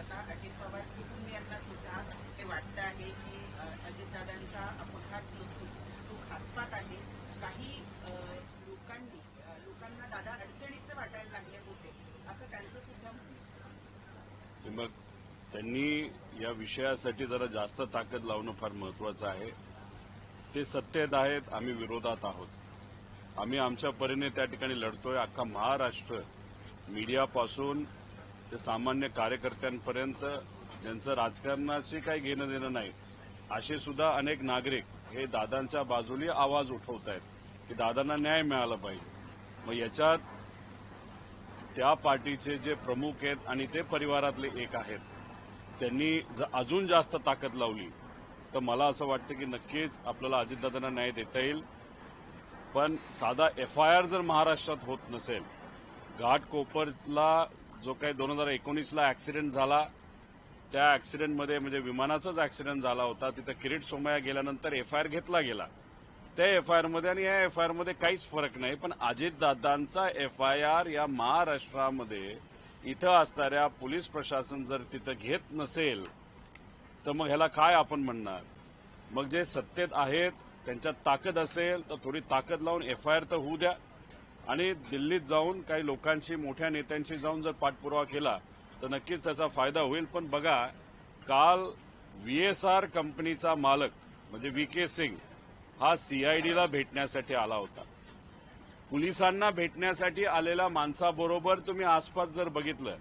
आता अजित पवार कुटुंबियांना सुद्धा हे वाटतं आहे की अजितदादांचा अपघात नसून तो घातपात आहे. काही लोकांना दादा अडचणीचे वाटायला लागले होते असं त्यांचं सुद्धा म्हणणं. मग त्यांनी या विषयासाठी जरा जास्त ताकद लावणं फार महत्वाचं आहे. ते सत्तेत आहेत, आम्ही विरोधात आहोत. आम्ही आमच्या परीने त्या ठिकाणी लढतोय. अख्खा महाराष्ट्र मीडियापासून ते सामान्य कार्यकर्त्यांपर्यंत ज्यांचं राजकारणाशी काही घेणं देणं नाही असे सुद्धा अनेक नागरिक हे दादांच्या बाजूने आवाज उठवत आहेत की दादांना न्याय मिळाला पाहिजे. मग याच्यात त्या पार्टीचे जे प्रमुख आहेत आणि ते परिवारातले एक आहेत, त्यांनी अजून जास्त ताकद लावली तर मला असं वाटतं की नक्कीच आपल्याला अजितदादांना न्याय देता येईल. पण साधा FIR जर महाराष्ट्रात होत नसेल, घाटकोपरला जो काही 2019ला ऍक्सिडेंट झाला त्या ऍक्सिडेंटमध्ये म्हणजे विमानाचाच ऍक्सिडेंट झाला होता, तिथं किरीट सोमय्या गेल्यानंतर FIR घेतला गेला. त्या FIR मध्ये आणि या FIR मध्ये काहीच फरक नाही. पण अजितदादांचा FIR या महाराष्ट्रामध्ये इथं असणाऱ्या पोलीस प्रशासन जर तिथं घेत नसेल तर मग ह्याला काय आपण म्हणणार. मग जे सत्तेत आहेत त्यांच्यात ताकद असेल तर थोडी ताकद लावून FIR तर होऊ द्या आणि दिल्लीत जाऊन काही लोकांशी मोठ्या नेत्यांशी जाऊन जर पाठपुरावा केला तर नक्कीच त्याचा फायदा होईल. पण बघा, काल VSR कंपनीचा मालक म्हणजे VK सिंग हा CIDला भेटण्यासाठी आला होता. पोलिसांना भेटण्यासाठी आलेल्या माणसाबरोबर तुम्ही आसपास जर बघितलं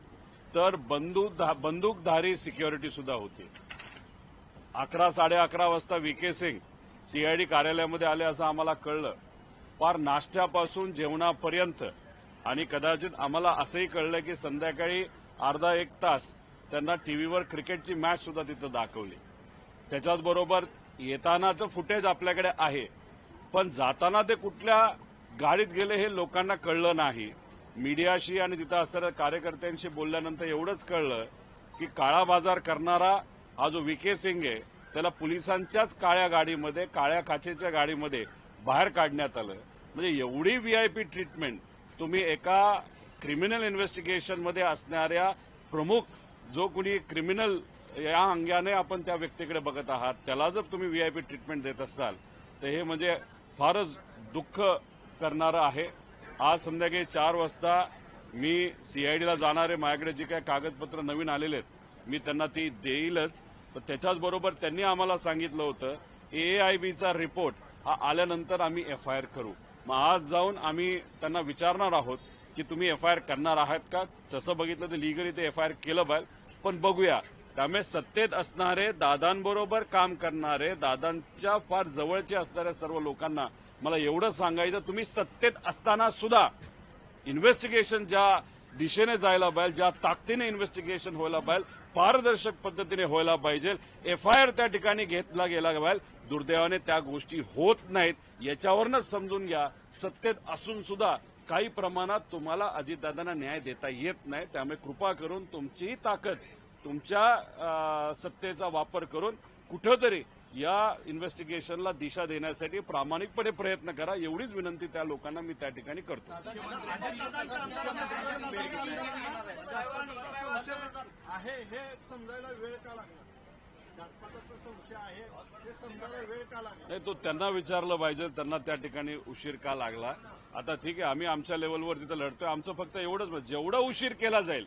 तर बंदूकधारी सिक्युरिटी सुद्धा होती. 11-11:30 वाजता VK सिंग CID कार्यालयामध्ये आले असं आम्हाला कळलं. फार नाश्त्यापासून जेवणापर्यंत आणि कदाचित आम्हाला असंही कळलं की संध्याकाळी अर्धा एक तास त्यांना टीव्हीवर क्रिकेटची मॅच सुद्धा तिथं दाखवली. त्याच्याचबरोबर येतानाचं फुटेज आपल्याकडे आहे, पण जाताना ते कुठल्या गाडीत गेले हे लोकांना कळलं नाही. मीडियाशी आणि तिथं असणाऱ्या कार्यकर्त्यांशी बोलल्यानंतर एवढंच कळलं की काळा बाजार करणारा हा जो VK सिंग आहे त्याला पोलिसांच्याच काळ्या गाडीमध्ये, काळ्या काचेच्या गाडीमध्ये बाहेर काढण्यात आलं. म्हणजे एवढी VIP ट्रीटमेंट तुम्ही एका क्रिमिनल इन्व्हेस्टिगेशनमध्ये असणाऱ्या प्रमुख जो कुणी क्रिमिनल या अंगाने आपण त्या व्यक्तीकडे बघत आहात त्याला जर तुम्ही VIP ट्रीटमेंट देत असाल तर हे म्हणजे फारच दुःख करणारं आहे. आज संध्याकाळी 4 वाजता मी CIDला जाणार आहे. माझ्याकडे जी काही कागदपत्र नवीन आलेले आहेत मी त्यांना ती देईलच. पण त्याच्याचबरोबर त्यांनी आम्हाला सांगितलं होतं AIBचा रिपोर्ट हा आल्यानंतर आम्ही FIR करू. मग आज जाऊन आम्ही त्यांना विचारणार आहोत की तुम्ही FIR करणार आहात का. तसं बघितलं तर लिगली ते FIR केलं पाहिजे, पण बघूया. त्यामुळे सत्तेत असणारे, दादांबरोबर काम करणारे, दादांच्या फार जवळचे असणाऱ्या सर्व लोकांना मला एवढं सांगायचं, तुम्ही सत्तेत असताना सुद्धा इन्व्हेस्टिगेशन ज्या दिशेने जायला पाहिजे, ज्या ताकदीने इन्व्हेस्टिगेशन व्हायला पाहिजे, पारदर्शक पद्धतीने व्हायला पाहिजे, FIR त्या ठिकाणी घेतला गेला पाहिजे. दुर्दैवाने त्या गोष्टी होत नाहीत. याच्यावरच समजून घ्या सत्तेत असून सुद्धा काही प्रमाणात तुम्हाला अजितदादांना न्याय देता येत नाही. त्यामुळे कृपा करून तुमचीही ताकद, तुमच्या सत्तेचा वापर करून कुठंतरी या इन्व्हेस्टिगेशनला दिशा देण्यासाठी प्रामाणिकपणे प्रयत्न करा. एवढीच विनंती त्या लोकांना मी त्या ठिकाणी करतो. आहे हे समजायला वेळ का लागला. घातपाताचा संशय आहे हे समजायला वेळ का लागला. नाही, तो त्यांना विचारलं पाहिजे, त्यांना त्या ठिकाणी उशीर का लागला. आता ठीक आहे, आम्ही आमच्या लेवलवर तिथं लढतोय. आमचं फक्त एवढंच, जेवढा उशीर केला जाईल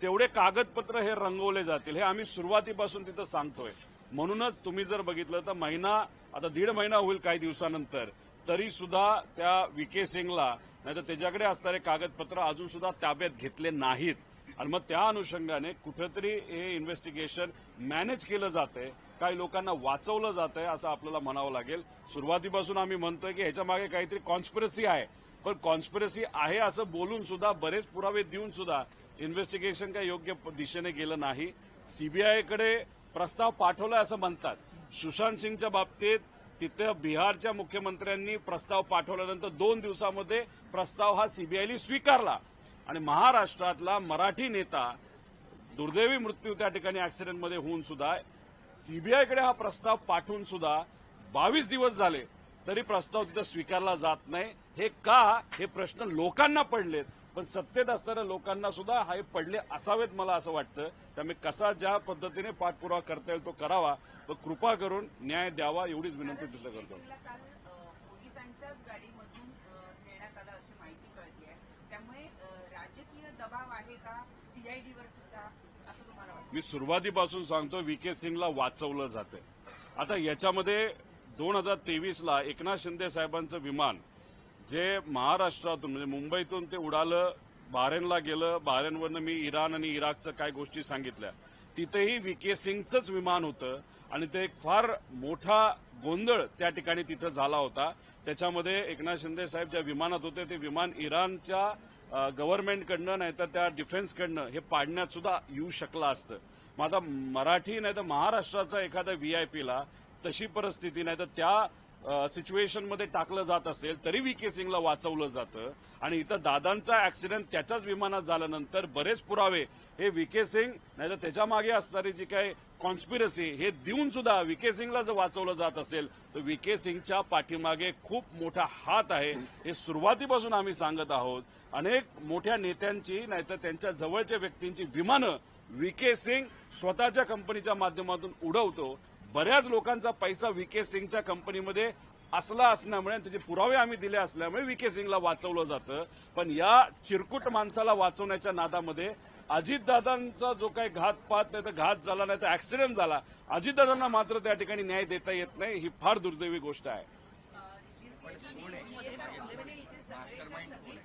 तेवढे कागदपत्र हे रंगवले जातील हे आम्ही सुरुवातीपासून तिथं सांगतोय. म्हणूनच तुम्ही जर बघितलं तर महिना, आता 1.5 महिना होईल काही दिवसानंतर, तरी सुद्धा त्या VK सिंगला नाही तर त्याच्याकडे असणारे कागदपत्र अजून सुद्धा ताब्यात घेतले नाहीत. आणि मग त्या अनुषंगाने कुठेतरी हे इन्व्हेस्टिगेशन मॅनेज केलं जातंय, काही लोकांना वाचवलं जातंय असं आपल्याला म्हणावं लागेल. सुरुवातीपासून आम्ही म्हणतोय की ह्याच्या मागे काहीतरी कॉन्स्पिरसी आहे, पण कॉन्स्पिरसी आहे असं बोलून सुद्धा, बरेच पुरावे देऊन सुद्धा इन्व्हेस्टिगेशन काही योग्य दिशेने गेलं नाही. CBIकडे प्रस्ताव पाठवलाय असं म्हणतात. सुशांत सिंगच्या बाबतीत तिथे बिहारच्या मुख्यमंत्र्यांनी प्रस्ताव पाठवल्यानंतर 2 दिवसामध्ये प्रस्ताव हा CBIने स्वीकारला आणि महाराष्ट्रातला मराठी नेता दुर्दैवी मृत्यू त्या ठिकाणी ऍक्सिडेंटमध्ये होऊन सुद्धा CBIकडे हा प्रस्ताव पाठवून सुद्धा 22 दिवस झाले तरी प्रस्ताव तिथं स्वीकारला जात नाही. हे का, हे प्रश्न लोकांना पडलेत. पण सत्तेत असणाऱ्या लोकांना सुद्धा हे पडले असावेत मला असं वाटतं. त्यामुळे कसा ज्या पद्धतीने पाठपुरावा करता येईल तो करावा, पण कृपा करून न्याय द्यावा एवढीच विनंती तिथं करतो. काल पोलिसांच्याच गाडीमधून नेण्यात आलं अशी माहिती कळते आहे. त्यामुळे राजकीय दबाव आहे का सीआयडीवर सुद्धा असं तुम्हाला वाटतं? मी सुरुवातीपासून सांगतो व्हीके सिंगला वाचवलं जातंय. आता याच्यामध्ये 2023ला एकनाथ शिंदे साहेबांचं विमान जे महाराष्ट्रातून म्हणजे मुंबईतून ते उडालं, बहारेनला गेलं, बहारेनवरनं मी इराण आणि इराकच्या काय गोष्टी सांगितल्या, तिथेही व्हीके सिंगचंच विमान होतं आणि ते एक फार मोठा गोंधळ त्या ठिकाणी तिथं झाला होता. त्याच्यामध्ये एकनाथ शिंदे साहेब ज्या विमानात होते ते विमान इराणच्या गव्हर्नमेंटकडनं नाही तर त्या डिफेन्सकडनं हे पाडण्यात सुद्धा येऊ शकलं असतं. मग आता मराठी नाही तर महाराष्ट्राचा एखाद्या व्हीआयपीला तशी परिस्थिती नाही तर त्या सिच्युएशनमध्ये टाकलं जात असेल तरी व्हीके सिंगला वाचवलं जातं. आणि इथं दादांचा ऍक्सिडेंट त्याच्याच विमानात झाल्यानंतर बरेच पुरावे हे व्हीके सिंग नाही तर त्याच्या मागे असणारी जी काही कॉन्स्पिरसी हे देऊन सुद्धा व्हीके सिंगला जर वाचवलं जात असेल तर व्हीके सिंगच्या पाठीमागे खूप मोठा हात आहे. हे सुरुवातीपासून आम्ही सांगत आहोत. अनेक मोठ्या नेत्यांची नाहीतर त्यांच्या जवळच्या व्यक्तींची विमानं व्हीके सिंग स्वतःच्या कंपनीच्या माध्यमातून उडवतो. बऱ्याच लोकांचा पैसा व्हीके सिंगच्या कंपनीमध्ये असला असल्यामुळे त्याचे पुरावे आम्ही दिले असल्यामुळे व्हीके सिंगला वाचवलं जातं. पण या चिरकुट माणसाला वाचवण्याच्या नादामध्ये अजितदादांचा जो काही घातपात नाही तर घात झाला नाही तर ऍक्सिडेंट झाला, अजितदादांना मात्र त्या ठिकाणी न्याय देता येत नाही. ही फार दुर्दैवी गोष्ट आहे.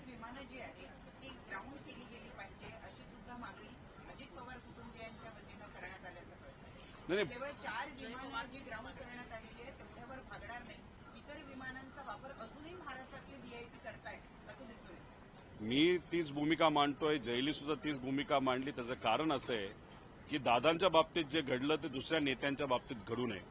विमानं जी आहेत ती ग्राउंड केली गेली पाहिजे अशी सुद्धा मागणी अजित पवार कुटुंबियांच्या वतीनं करण्यात आल्याचं कळतं. नाही केवळ 4 विमानं जी ग्राउंड करण्यात आलेली आहे तेवढ्यावर भागणार नाही. इतर विमानांचा वापर अजूनही महाराष्ट्रातले व्हीआयपी करतायत असं दिसतोय. मी तीच भूमिका मांडतोय, जयली सुद्धा तीच भूमिका मांडली. त्याचं कारण असं आहे की दादांच्या बाबतीत जे घडलं ते दुसऱ्या नेत्यांच्या बाबतीत घडू नये.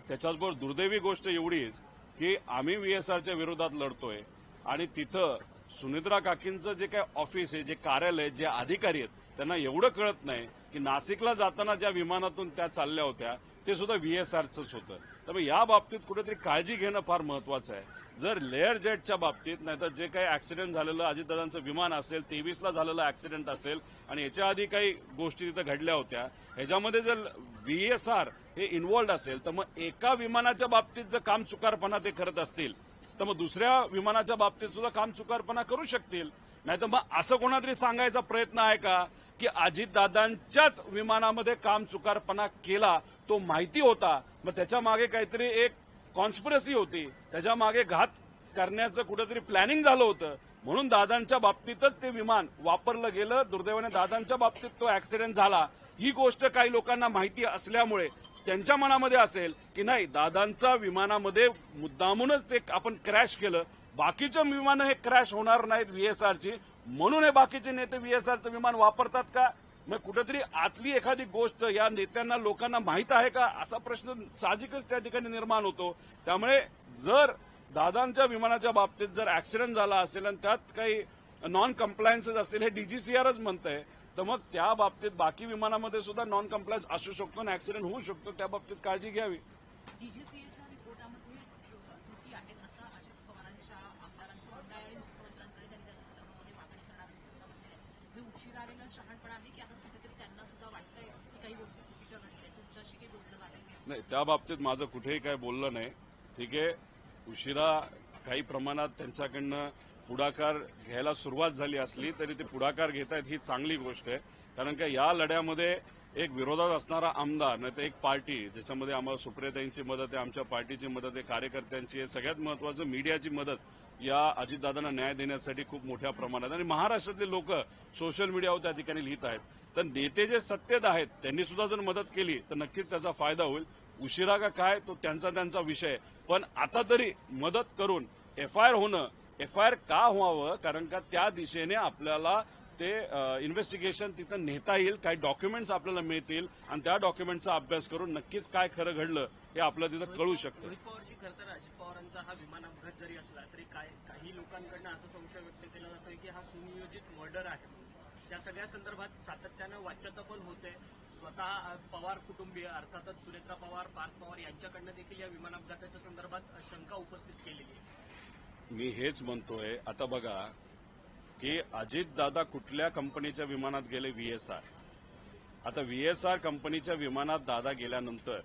त्याच्याचबरोबर दुर्दैवी गोष्ट एवढीच की आम्ही व्हीएसआरच्या विरोधात लढतोय आणि तिथं सुनित्रा काकींचं जे काय ऑफिस आहे, जे कार्यालय, जे अधिकारी आहेत त्यांना एवढं कळत नाही की नाशिकला जाताना ज्या विमानातून त्या चालल्या होत्या ते सुद्धा व्हीएसआरचंच होतं. त्यामुळे या बाबतीत कुठेतरी काळजी घेणं फार महत्वाचं आहे. जर लेअर जेटच्या बाबतीत नाही तर जे काही ऍक्सिडेंट झालेलं अजितदादांचं विमान असेल, 23ला झालेलं ऍक्सिडेंट असेल आणि याच्या आधी काही गोष्टी तिथं घडल्या होत्या, ह्याच्यामध्ये जर व्हीएसआर हे इन्व्हॉल्ड असेल तर मग एका विमानाच्या बाबतीत जर काम चुकारपणा ते करत असतील तर मग दुसऱ्या विमानाच्या बाबतीत सुद्धा काम चुकारपणा करू शकतील. नाही तर मग असं कोणातरी सांगायचा प्रयत्न आहे का की अजितदादांच्याच विमानामध्ये काम चुकारपणा केला, तो माहिती होता, मग त्याच्या मागे काहीतरी एक कॉन्स्पिरसी होती, त्याच्या मागे घात करण्याचं कुठेतरी प्लॅनिंग झालं होतं म्हणून दादांच्या बाबतीतच ते विमान वापरलं गेलं. दुर्दैवाने दादांच्या बाबतीत तो ऍक्सिडेंट झाला. ही गोष्ट काही लोकांना माहिती असल्यामुळे त्यांच्या मनामध्ये असेल की नाही दादांच्या विमानामध्ये मुद्दामूनच ते आपण क्रॅश केलं, बाकीच्या विमानं हे क्रॅश होणार नाहीत व्हीएसआरची म्हणून हे बाकीचे नेते व्हीएसआरचं विमान वापरतात का. मग कुठेतरी आतली एखादी गोष्ट या नेत्यांना लोकांना माहित आहे का असा प्रश्न साहजिकच त्या ठिकाणी निर्माण होतो. त्यामुळे जर दादांच्या विमानाच्या बाबतीत जर ऍक्सिडेंट झाला असेल आणि त्यात काही नॉन कम्प्लायन्सेस असेल हे डीजीसीआरच म्हणतंय तर मग त्या बाबतीत बाकी विमानामध्ये सुद्धा नॉन कम्प्लायन्स असू शकतो आणि ऍक्सिडेंट होऊ शकतो. त्या बाबतीत काळजी घ्यावी. डीजीसीएच्या रिपोर्टामध्ये त्रुटी आहेत असं अजित पवारांच्या आमदारांचं म्हणणं आहे आणि मुख्यमंत्र्यांकडे त्यांनी त्या संदर्भामध्ये मागणी करणार असं हे उशीर आलेला शहाणपणा आहे की आता कुठेतरी त्यांना सुद्धा वाटतंय की काही गोष्टी चुकीच्या घडल्या, तुमच्याशी काही बोलणं झालं नाही, त्या बाबतीत माझं कुठेही काय बोललं नाही. ठीक आहे, उशिरा काही प्रमाणात त्यांच्याकडनं पुढाकार घ्यायला सुरुवात झाली असली तरी ते पुढाकार घेत आहेत ही चांगली गोष्ट आहे. कारण का या लढ्यामध्ये एक विरोधात असणारा आमदार नाही तर एक पार्टी ज्याच्यामध्ये आम्हाला सुप्रियाताईंची मदत आहे, आमच्या पार्टीची मदत आहे, कार्यकर्त्यांची आहे, सगळ्यात महत्वाचं मीडियाची मदत या अजितदादांना न्याय देण्यासाठी खूप मोठ्या प्रमाणात आणि महाराष्ट्रातले लोक सोशल मीडियावर त्या ठिकाणी लिहित आहेत. तर नेते जे सत्तेत आहेत त्यांनी सुद्धा जर मदत केली तर नक्कीच त्याचा फायदा होईल. उशिरा का काय तो त्यांचा विषय, पण आता तरी मदत करून एफआयआर होणं, एफआयआर का व्हावं कारण का त्या दिशेने आपल्याला ते इन्व्हेस्टिगेशन तिथं नेता येईल, काही डॉक्युमेंट्स आपल्याला मिळतील आणि त्या डॉक्युमेंटचा अभ्यास करून नक्कीच काय खरं घडलं हे आपल्याला तिथं कळू शकतं. रोहित पवारजी खरं तर अजित पवारांचा हा विमान अपघात जरी असला तरी काही लोकांकडनं असा संशय व्यक्त केला जातोय की हा सुनियोजित मर्डर आहे. त्या सगळ्या संदर्भात सातत्यानं वाच्यता पण होते. स्वतः पवार कुटुंबीय अर्थातच सुनेत्रा पवार, पार्थ पवार यांच्याकडनं देखील या विमान अपघाताच्या संदर्भात शंका उपस्थित केलेली आहे. मी हेच म्हणतोय, आता बघा की अजितदादा कुठल्या कंपनीच्या विमानात गेले? VSR. आता VSR कंपनीच्या विमानात दादा गेल्यानंतर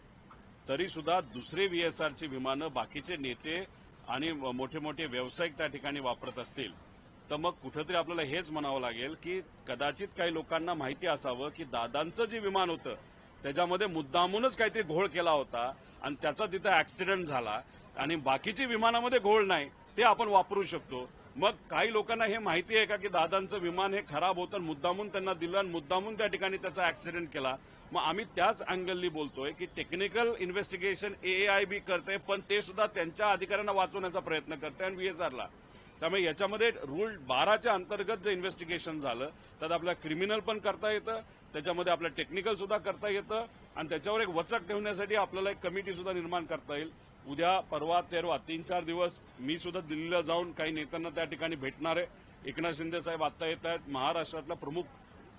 तरी सुद्धा दुसरे VSRची विमानं बाकीचे नेते आणि मोठे मोठे व्यावसायिक त्या ठिकाणी वापरत असतील तर मग कुठेतरी आपल्याला हेच म्हणावं लागेल की कदाचित काही लोकांना माहिती असावं की दादांचं जे विमान होतं त्याच्यामध्ये मुद्दामूनच काहीतरी घोळ केला होता आणि त्याचा तिथं ऍक्सिडेंट झाला आणि बाकीची विमानामध्ये घोळ नाही ते आपण वापरू शकतो. मग काही लोकांना हे माहिती आहे का की दादांचं विमान हे खराब होतं मुद्दामून त्यांना दिलं आणि मुद्दामून त्या ठिकाणी त्याचा ऍक्सिडेंट केला? मग आम्ही त्याच अँगलनी बोलतोय की टेक्निकल इन्व्हेस्टिगेशन AAIB करते पण ते सुद्धा त्यांच्या अधिकाऱ्यांना वाचवण्याचा प्रयत्न करते आणि VSRला. त्यामुळे याच्यामध्ये रूल 12च्या अंतर्गत जे इन्व्हेस्टिगेशन झालं त्यात आपल्याला क्रिमिनल पण करता येतं, त्याच्यामध्ये आपलं टेक्निकल सुद्धा करता येतं आणि त्याच्यावर एक वचक ठेवण्यासाठी आपल्याला एक कमिटी सुद्धा निर्माण करता येईल. उद्या परवा तेरवा 3-4 दिवस मी सुद्धा दिल्लीला जाऊन काही नेत्यांना त्या ठिकाणी भेटणार आहे. एकनाथ शिंदे साहेब आता येत आहेत. महाराष्ट्रातल्या प्रमुख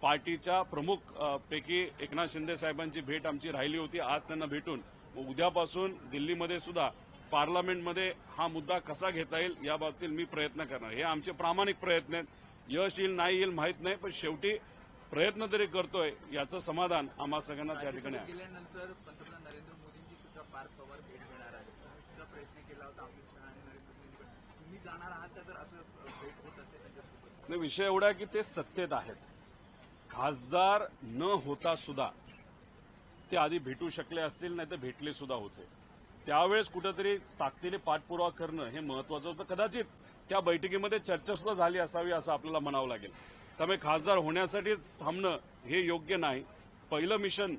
पार्टीच्या प्रमुख पैकी एकनाथ शिंदे साहेबांची भेट आमची राहिली होती. आज त्यांना भेटून उद्यापासून दिल्लीमध्ये सुद्धा पार्लमेंटमध्ये हा मुद्दा कसा घेता येईल याबाबतीत मी प्रयत्न करणार. हे आमचे प्रामाणिक प्रयत्न आहेत. यश येईल नाही येईल माहीत नाही पण शेवटी प्रयत्न तरी करतोय याचं समाधान आम्हा सगळ्यांना त्या ठिकाणी आहे. गेल्यानंतर पंतप्रधान नरेंद्र मोदींची सुद्धा पार्थ पवार भेट घेणार आहे. तुम्ही सुद्धा प्रयत्न केला होता अमित शहा आणि नरेंद्र मोदी. तुम्ही जाणार आहात का जर असं भेट होत असेल त्यांच्यासोबत? नाही, विषय एवढा आहे की ते सत्तेत आहेत. खासदार न होता सुद्धा ते आधी भेटू शकले असतील नाही तर भेटले सुद्धा होते. त्यावेळेस कुठेतरी ताकदीने पाठपुरावा करणं हे महत्वाचं होतं. कदाचित त्या बैठकीमध्ये चर्चा सुद्धा झाली असावी असं आपल्याला म्हणावं लागेल. त्यामुळे खासदार होण्यासाठीच थांबणं हे योग्य नाही. पहिलं मिशन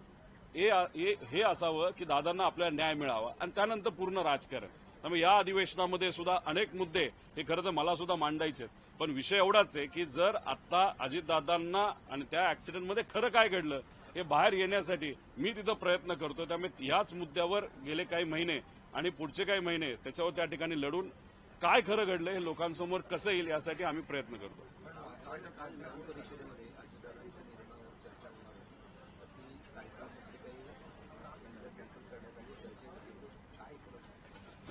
हे असावं की दादांना आपल्याला न्याय मिळावा आणि त्यानंतर पूर्ण राजकारण. त्यामुळे या अधिवेशनामध्ये सुद्धा अनेक मुद्दे हे खरं तर मला सुद्धा मांडायचे आहेत. पण विषय एवढाच आहे की जर आता अजितदादांना आणि त्या ऍक्सिडेंटमध्ये खरं काय घडलं हे बाहेर येण्यासाठी मी तिथं प्रयत्न करतो. त्यामुळे याच मुद्द्यावर गेले काही महिने आणि पुढचे काही महिने त्याच्यावर त्या ठिकाणी लढून काय खरं घडलं हे लोकांसमोर कसं येईल यासाठी आम्ही प्रयत्न करतो.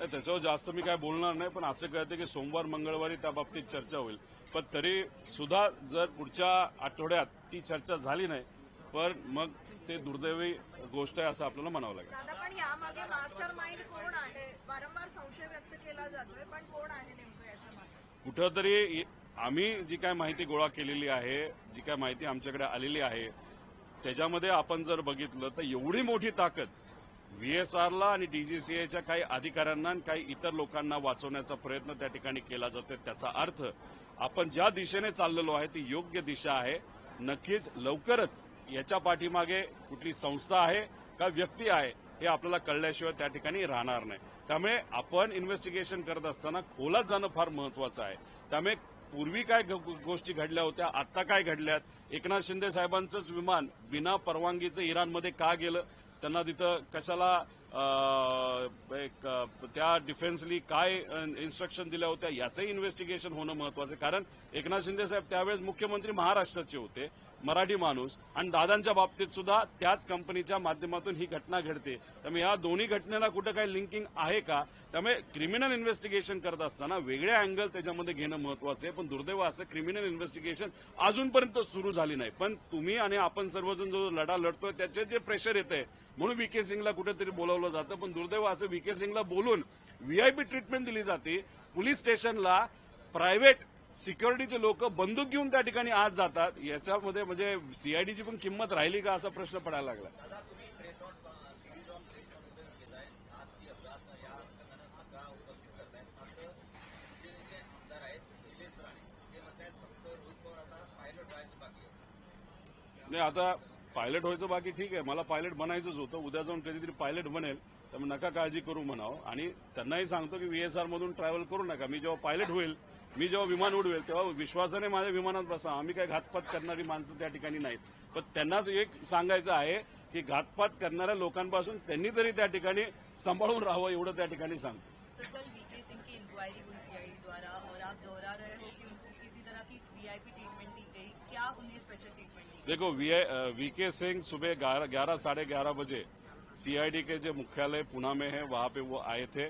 त्याच्यावर जास्त मी काय बोलणार नाही पण असं कळतं की सोमवार मंगळवारी त्या बाबतीत चर्चा होईल. पण तरी सुद्धा जर पुढच्या आठवड्यात ती चर्चा झाली नाही पण मग ते दुर्दैवी गोष्ट आहे असं आपल्याला म्हणावं लागेल. दादा पण यामागे मास्टर माइंड कोण आहे? वारंवार संशय व्यक्त केला जातोय पण कोण आहे नेमकं याच्या मागे? कुठंतरी आम्ही जी काय माहिती गोळा केलेली आहे, जी काय माहिती आमच्याकडे आलेली आहे त्याच्यामध्ये आपण जर बघितलं तर एवढी मोठी ताकद VSRला आणि DGCAच्या काही अधिकाऱ्यांना आणि काही इतर लोकांना वाचवण्याचा प्रयत्न त्या ठिकाणी केला जातोय. त्याचा अर्थ आपण ज्या दिशेने चाललेलो आहे ती योग्य दिशा आहे. नक्कीच लवकरच याच्या पाठीमागे कुठली संस्था आहे का व्यक्ती आहे हे आपल्याला कळल्याशिवाय त्या ठिकाणी राहणार नाही. त्यामुळे आपण इन्व्हेस्टिगेशन करत असताना खोलात जाणं फार महत्वाचं आहे. त्यामुळे पूर्वी काय गोष्टी घडल्या होत्या, आता काय घडल्यात, एकनाथ शिंदे साहेबांचंच विमान बिना परवानगीचं इराणमध्ये का गेलं, त्यांना तिथं कशाला त्या डिफेन्सली काय इन्स्ट्रक्शन दिल्या होत्या याचंही इन्व्हेस्टिगेशन होणं महत्वाचं आहे. कारण एकनाथ शिंदे साहेब त्यावेळेस मुख्यमंत्री महाराष्ट्राचे होते, मराठी माणूस, आणि दादांच्या बाबतीत सुद्धा त्याच कंपनीच्या माध्यमातून ही घटना घडते. त्यामुळे या दोन्ही घटनेला कुठं काही लिंकिंग आहे का? त्यामुळे क्रिमिनल इन्व्हेस्टिगेशन करत असताना वेगळे अँगल त्याच्यामध्ये घेणं महत्वाचं आहे. पण दुर्दैव असं क्रिमिनल इन्व्हेस्टिगेशन अजूनपर्यंत सुरू झाली नाही. पण तुम्ही आणि आपण सर्वजण जो लढा लढतोय त्याचे जे प्रेशर येते म्हणून VK सिंगला कुठेतरी बोलावलं जातं. पण दुर्दैव असं VK सिंगला बोलून VIP ट्रीटमेंट दिली जाते. पोलीस स्टेशनला प्रायव्हेट सिक्युरिटीचे लोक बंदूक घेऊन त्या ठिकाणी आज जातात. याच्यामध्ये म्हणजे CIDची पण किंमत राहिली का असा प्रश्न पडायला लागला. नाही, आता पायलट व्हायचं बाकी ठीक आहे, मला पायलट बनायचंच होतं. उद्या जाऊन कधीतरी पायलट बनेल त्यामुळे नका काळजी करू म्हणावं. आणि त्यांनाही सांगतो की VSR मधून ट्रॅव्हल करू नका. मी जेव्हा पायलट होईल, मी जेव्हा विमान उडवेल तेव्हा विश्वासाने माझ्या विमानात बसा. आम्ही काही घातपात करणारी माणसं त्या ठिकाणी नाहीत. पण त्यांना एक सांगायचं आहे की घातपात करणाऱ्या लोकांपासून त्यांनी तरी त्या ठिकाणी सांभाळून राहावं एवढं त्या ठिकाणी सांगतो. सर, कल VK सिंह की इंक्वायरी हुई CID द्वारा और आप दोहरा रहे हो कि उनको किसी तरह की VIP ट्रीटमेंट दी गई, क्या उन्हें स्पेशल ट्रीटमेंट दी गई? देखो VK सिंह सुबह 11 साढ़े 11 बजे CID के जो मुख्यालय पुणे में है वहां पे वो आए थे.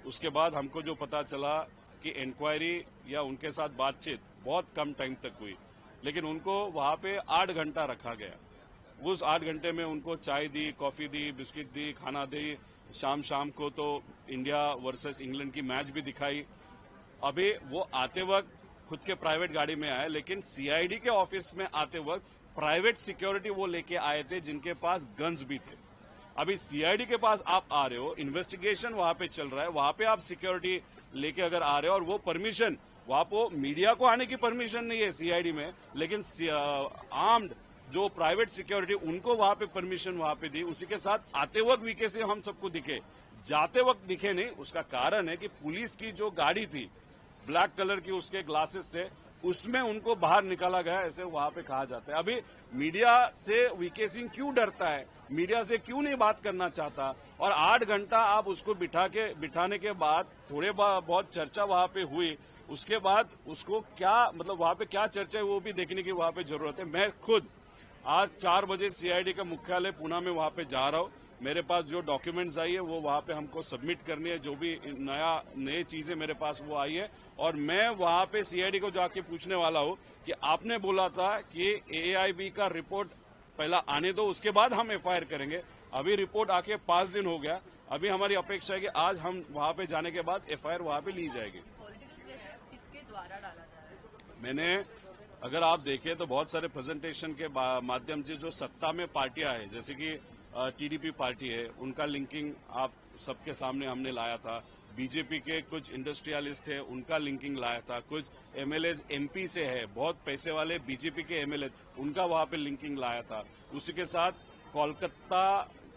उसके बाद हमको जो पता चला कि इंक्वायरी या उनके साथ बातचीत बहुत कम टाइम तक हुई, लेकिन उनको वहां पे 8 घंटा रखा गया। उस 8 घंटे में उनको चाय दी, कॉफी दी, बिस्किट दी, खाना दी। शाम को तो इंडिया वर्सेस इंग्लैंड की मैच भी दिखाई। अभी वो आते वक्त खुद के प्राइवेट गाड़ी में आए, लेकिन सीआईडी के ऑफिस में आते वक्त प्राइवेट सिक्योरिटी वो लेके आए थे जिनके पास गन्स भी थे। अभी सीआईडी के पास आप आ रहे हो, इन्वेस्टिगेशन वहां पे चल रहा है, वहां पे आप सिक्योरिटी लेके अगर आ रहे हो और वो परमिशन वहां पे मीडिया को आने की परमिशन नहीं है सीआईडी में, लेकिन आर्म्ड जो प्राइवेट सिक्योरिटी उनको वहां पे परमिशन वहां पे दी। उसी के साथ आते वक्त वीके से हम सबको दिखे, जाते वक्त दिखे नहीं। उसका कारण है कि पुलिस की जो गाड़ी थी ब्लैक कलर की, उसके ग्लासेस थे, उसमें उनको बाहर निकाला गया, ऐसे वहां पे कहा जाता है। अभी मीडिया से वीके सिंह क्यों डरता है, मीडिया से क्यों नहीं बात करना चाहता? और 8 घंटा आप उसको बिठाने के बाद थोड़े बहुत चर्चा वहां पे हुई, उसके बाद उसको क्या मतलब वहां पे क्या चर्चा है वो भी देखने की वहां पे जरूरत है। मैं खुद आज 4 बजे सीआईडी का मुख्यालय पुणे में वहां पे जा रहा हूं। मेरे पास जो डॉक्यूमेंट्स आई है वो वहां पे हमको सबमिट करनी है, जो भी नए चीजें मेरे पास वो आई है। और मैं वहां पे सीआईडी को जाके पूछने वाला हूं कि आपने बोला था कि एआईबी का रिपोर्ट पहला आने दो, उसके बाद हम एफआईआर करेंगे। अभी रिपोर्ट आके 5 दिन हो गया। अभी हमारी अपेक्षा है कि आज हम वहां पे जाने के बाद एफआईआर वहां पे ली जाएगी। पॉलिटिकल प्रेशर किसके द्वारा डाला जा रहा है? मैंने अगर आप देखें तो बहुत सारे प्रेजेंटेशन के माध्यम से जो सत्ता में पार्टियां हैं, जैसे कि टीडीपी पार्टी है, उनका लिंकिंग आप सबके सामने हमने लाया था। बीजेपी के कुछ इंडस्ट्रियलिस्ट है, उनका लिंकिंग लाया था। कुछ एमएलए एमपी से है, बहुत पैसे वाले बीजेपी के एमएलए, उनका वहां पे लिंकिंग लाया था। उसी के साथ कोलकाता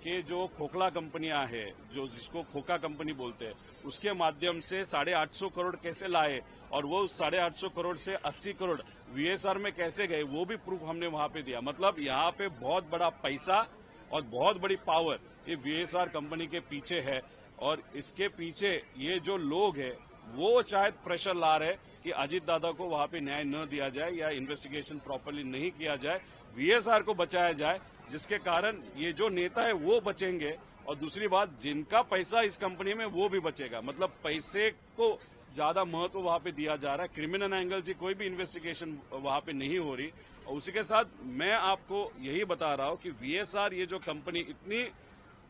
के जो खोखला कंपनियां हैं, जो जिसको खोखा कंपनी बोलते हैं, उसके माध्यम से 850 करोड़ कैसे लाए और वो 850 करोड़ से 80 करोड़ वीएसआर में कैसे गए, वो भी प्रूफ हमने वहां पे दिया। मतलब यहाँ पे बहुत बड़ा पैसा और बहुत बड़ी पावर ये वीएसआर कंपनी के पीछे है। और इसके पीछे ये जो लोग हैं वो शायद प्रेशर ला रहे कि अजीत दादा को वहां पे न्याय न दिया जाए या इन्वेस्टिगेशन प्रॉपर्ली नहीं किया जाए, वीएसआर को बचाया जाए, जिसके कारण ये जो नेता है वो बचेंगे। और दूसरी बात, जिनका पैसा इस कंपनी में वो भी बचेगा। मतलब पैसे को ज्यादा महत्व वहां पे दिया जा रहा है, क्रिमिनल एंगल से कोई भी इन्वेस्टिगेशन वहां पे नहीं हो रही। और उसी के साथ मैं आपको यही बता रहा हूं कि वीएसआर ये जो कंपनी इतनी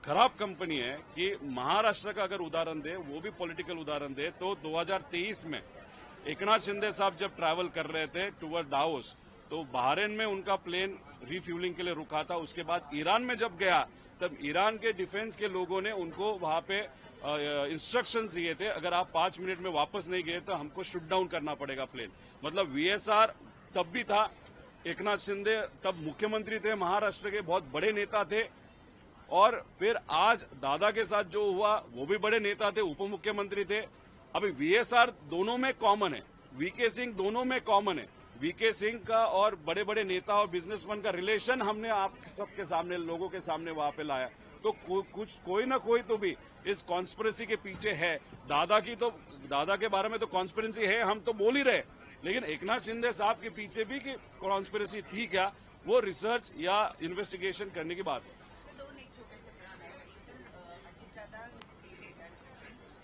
खराब कंपनी है कि महाराष्ट्र का अगर उदाहरण दे, वो भी पॉलिटिकल उदाहरण दे, तो 2023 में एकनाथ शिंदे साहब जब ट्रैवल कर रहे थे टूवर्ड दावोस, तो बहरीन में उनका प्लेन रिफ्यूलिंग के लिए रुका था। उसके बाद ईरान में जब गया तब ईरान के डिफेंस के लोगों ने उनको वहां पे इंस्ट्रक्शंस दिए थे, अगर आप 5 मिनट में वापस नहीं गए तो हमको शूट डाउन करना पड़ेगा प्लेन। मतलब वीएसआर तब भी था, एकनाथ शिंदे तब मुख्यमंत्री थे, महाराष्ट्र के बहुत बड़े नेता थे। और फिर आज दादा के साथ जो हुआ वो भी बड़े नेता थे, उप मुख्यमंत्री थे। अभी वीएसआर दोनों में कॉमन है, वीके सिंह दोनों में कॉमन है। वीके सिंह का और बड़े बड़े नेता और बिजनेसमैन का रिलेशन हमने आप सबके सामने, लोगों के सामने वहां पे लाया। तो कोई ना कोई तो भी इस कॉन्स्पिरेसी के पीछे है। दादा के बारे में तो कॉन्स्पिरेसी है, हम तो बोल ही रहे, लेकिन एकनाथ शिंदे साहब के पीछे भी कि कॉन्स्पिरेसी थी क्या, वो रिसर्च या इन्वेस्टिगेशन करने की बात है। दोन एक छोटे से प्रश्न आहे. अजितदादा डेटा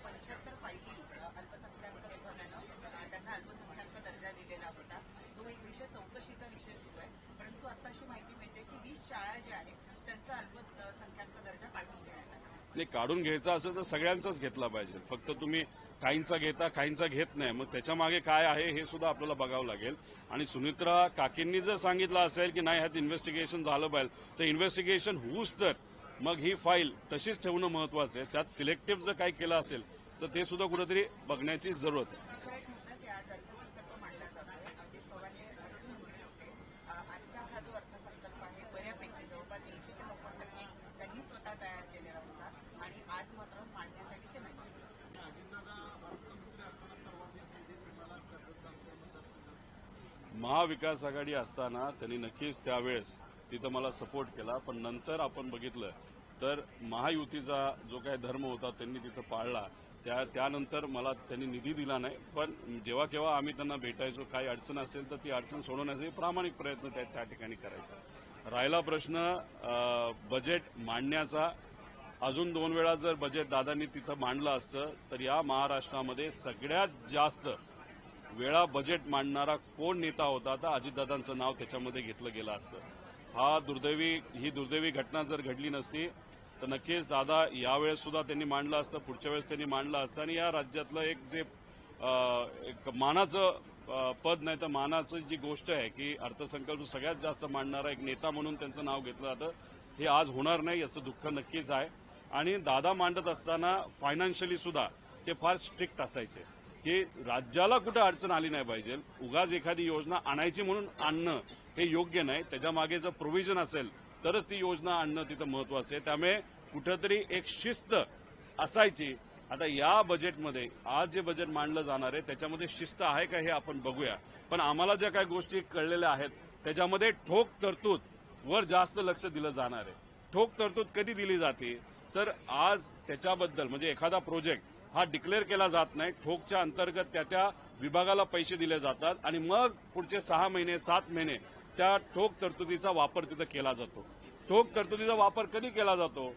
75 फायली अल्पसंख्याक विभागानं त्यांना अल्पसंख्याक दर्जा दिलेला होता. तो एक विषय चौकशीचा विषय सुरू आहे. परंतु आता अशी माहिती मिळते की 20 शाळा ज्या आहेत त्यांचा अल्पसंख्याक दर्जा काढून घेण्यात आला. नाही, काढून घ्यायचा असेल तर सगळ्यांचाच घेतला पाहिजे. फक्त तुम्ही काहींचा घेता, काहींचा घेत नाही. मग त्याच्या मागे काय आहे हे सुद्धा आपल्याला बघावं लागेल. आणि सुनित्रा काकींनी जर सांगितलं असेल की नाही ह्यात इन्व्हेस्टिगेशन झालं पाहिजे, तर इन्व्हेस्टिगेशन होऊच तर मग ही फाईल तशीच ठेवणं महत्वाचं आहे. त्यात सिलेक्टिव्ह जर काही केलं असेल तर ते सुद्धा कुठेतरी बघण्याची जरूरत आहे. दुसरा एक मुद्दा की आज अर्थसंकल्प मांडला जातोय. अजित पवारने अजून म्हटले होते आजचा हा जो अर्थसंकल्प आहे बऱ्यापैकी जवळपास 80 ते 90% त्यांनी स्वतः तयार केलेला होता आणि आज मात्र मांडण्यासाठी ते नाही. महाविकास आघाडी असताना त्यांनी नक्कीच त्यावेळेस तिथं मला सपोर्ट केला. पण नंतर आपण बघितलं तर महायुतीचा जो काही धर्म होता त्यांनी तिथं पाळला. त्यानंतर मला त्यांनी निधी दिला नाही. पण जेव्हा केव्हा आम्ही त्यांना भेटायचो, काही अडचण असेल तर ती अडचण सोडवण्यासाठी प्रामाणिक प्रयत्न त्या ठिकाणी करायचा. राहिला प्रश्न बजेट मांडण्याचा, अजून 2 वेळा जर बजेट दादांनी तिथं मांडलं असतं तर या महाराष्ट्रामध्ये सगळ्यात जास्त वेळा बजेट मांडणारा कोण नेता होता तर अजितदादांचं नाव त्याच्यामध्ये घेतलं गेलं असतं. ही दुर्दैवी घटना जर घडली नसती तर नक्कीच दादा यावेळेस सुद्धा त्यांनी मांडलं असतं, पुढच्या वेळेस त्यांनी मांडलं असतं आणि या राज्यातलं एक मानाचं पद नाही तर मानाचं जी गोष्ट आहे की अर्थसंकल्प सगळ्यात जास्त मांडणारा एक नेता म्हणून त्यांचं नाव घेतलं जातं, हे आज होणार नाही याचं दुःख नक्कीच आहे. आणि दादा मांडत असताना फायनान्शियली सुद्धा ते फार स्ट्रिक्ट असायचे की राज्याला कुठं अडचण आली नाही पाहिजे, उगाच एखादी योजना आणायची म्हणून आणणं हे योग्य नाही, त्याच्या मागे जर प्रोव्हिजन असेल तरच ती योजना आणणं तिथं महत्वाचं आहे. त्यामुळे कुठंतरी एक शिस्त असायची. आता या बजेटमध्ये आज जे बजेट मांडलं जाणार आहे त्याच्यामध्ये शिस्त आहे का हे आपण बघूया. पण आम्हाला ज्या काही गोष्टी कळलेल्या आहेत त्याच्यामध्ये ठोक तरतूद वर जास्त लक्ष दिलं जाणार आहे. ठोक तरतूद कधी दिली जाते तर आज त्याच्याबद्दल म्हणजे एखादा प्रोजेक्ट हा डिक्लेअर केला जात नाही, ठोकच्या अंतर्गत त्या विभागाला पैसे दिले जातात आणि मग पुढचे 6 महिने 7 महिने त्या ठोक तरतुदीचा वापर तिथं केला जातो. ठोक तरतुदीचा वापर कधी केला जातो?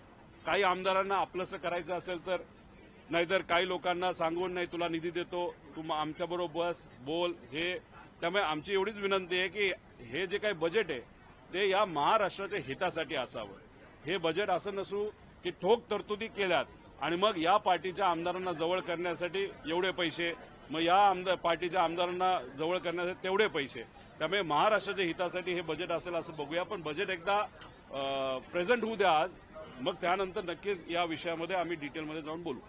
काही आमदारांना आपलंसं करायचं असेल तर, नाहीतर काही लोकांना सांगून नाही तुला निधी देतो तू आमच्याबरोबर बस बोल हे. त्यामुळे आमची एवढीच विनंती आहे की हे जे काही बजेट आहे ते या महाराष्ट्राच्या हितासाठी असावं. हे बजेट असं नसू की ठोक तरतुदी केल्यात आणि मग या पार्टीच्या आमदारांना जवळ करण्यासाठी एवढे पैसे, मग या पार्टीच्या आमदारांना जवळ करण्यासाठी तेवढे पैसे. त्यामुळे महाराष्ट्राच्या हितासाठी हे बजेट असेल असं बघूया. पण बजेट एकदा प्रेझेंट होऊ द्या आज, मग त्यानंतर नक्कीच या विषयामध्ये आम्ही डिटेलमध्ये जाऊन बोलू.